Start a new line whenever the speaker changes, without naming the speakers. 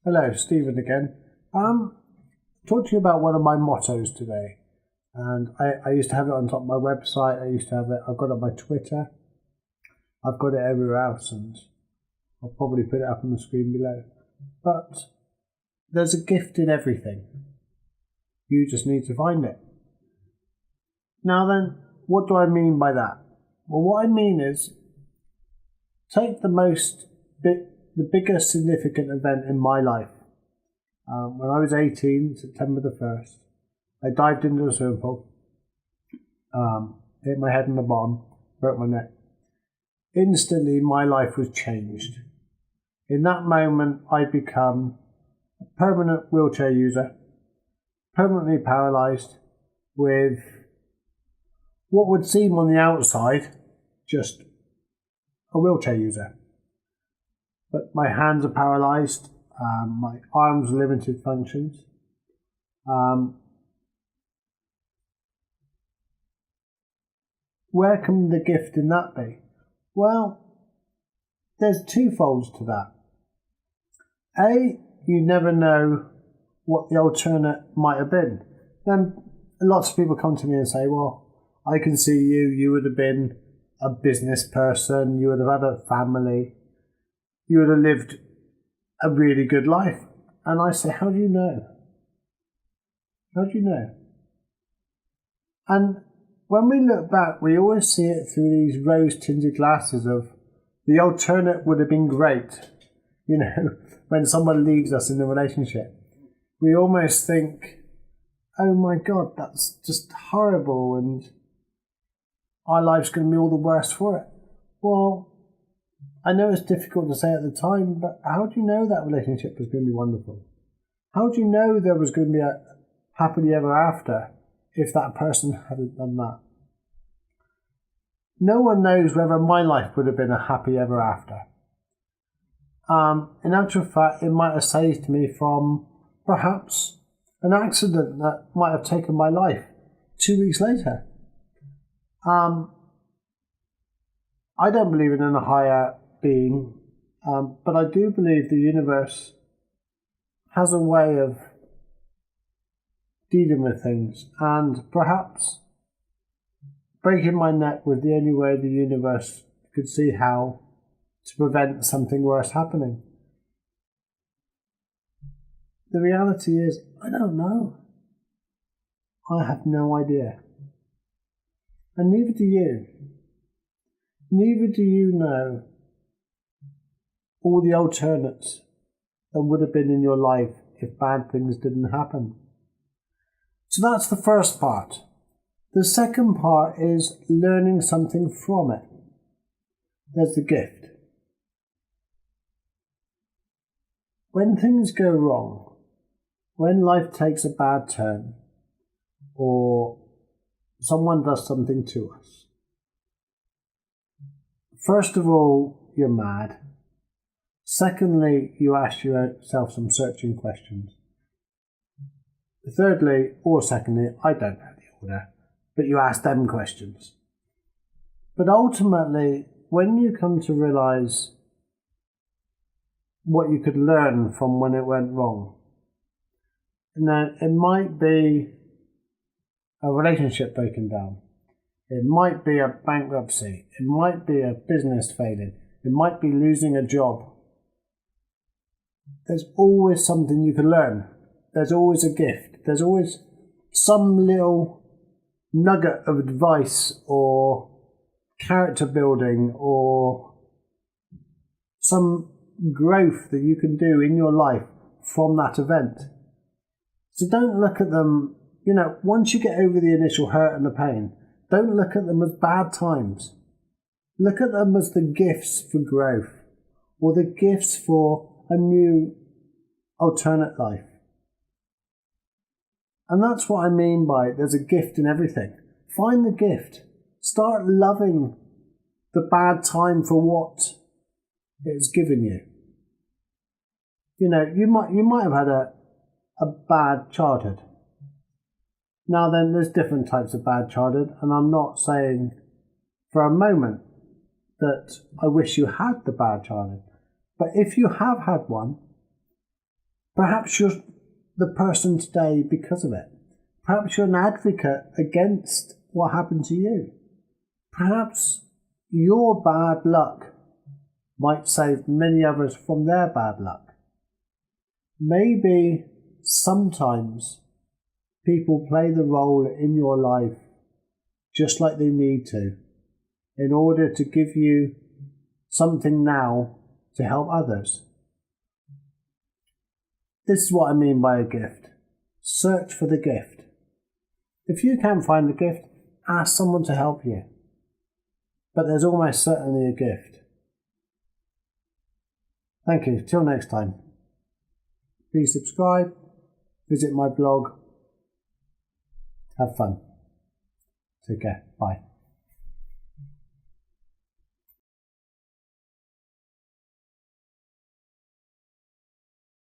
Hello, Stephen again. Talk to you about one of my mottos today. And I used to have it on top of my website. I've got it on my Twitter. I've got it everywhere else, and I'll probably put it up on the screen below. But there's a gift in everything. You just need to find it. Now then, what do I mean by that? Well, what I mean is, take the biggest significant event in my life. When I was 18, September the 1st, I dived into a swimming pool, hit my head on the bottom, broke my neck. Instantly, my life was changed. In that moment, I become a permanent wheelchair user, permanently paralysed, with what would seem on the outside just a wheelchair user. But my hands are paralysed, my arms limited functions. Where can the gift in that be? Well, there's two folds to that. A, you never know what the alternate might have been. Then lots of people come to me and say, well, I can see you would have been a business person, you would have had a family, you would have lived a really good life. And I say, how do you know? How do you know? And when we look back, we always see it through these rose-tinted glasses of the alternate would have been great. You know, when someone leaves us in a relationship, we almost think, oh my God, that's just horrible and our life's going to be all the worse for it. Well, I know it's difficult to say at the time, but how do you know that relationship was going to be wonderful? How do you know there was going to be a happily ever after if that person hadn't done that? No one knows whether my life would have been a happy ever after. In actual fact, it might have saved me from perhaps an accident that might have taken my life 2 weeks later. I don't believe in a higher being, but I do believe the universe has a way of dealing with things, and perhaps breaking my neck was the only way the universe could see how to prevent something worse happening. The reality is, I don't know. I have no idea. And neither do you. Neither do you know all the alternates that would have been in your life if bad things didn't happen. So that's the first part. The second part is learning something from it. There's the gift. When things go wrong, when life takes a bad turn, or someone does something to us, first of all, you're mad. Secondly, you ask yourself some searching questions. Thirdly, or secondly, I don't know the order, but you ask them questions. But ultimately, when you come to realise what you could learn from when it went wrong, now it might be a relationship breaking down, it might be a bankruptcy, it might be a business failing, it might be losing a job. There's always something you can learn. There's always a gift. There's always some little nugget of advice or character building or some growth that you can do in your life from that event. So don't look at them, once you get over the initial hurt and the pain, don't look at them as bad times. Look at them as the gifts for growth or the gifts for a new alternate life. And that's what I mean by there's a gift in everything. Find the gift. Start loving the bad time for what it's given you. You might have had a bad childhood. Now then, there's different types of bad childhood, and I'm not saying for a moment that I wish you had the bad childhood. But if you have had one, Perhaps you're the person today because of it. Perhaps you're an advocate against what happened to you. Perhaps your bad luck might save many others from their bad luck. Maybe sometimes people play the role in your life just like they need to in order to give you something now to help others. This is what I mean by a gift. Search for the gift. If you can't find the gift, ask someone to help you. But there's almost certainly a gift. Thank you. Till next time. Please subscribe. Visit my blog. Have fun. Take care. Bye.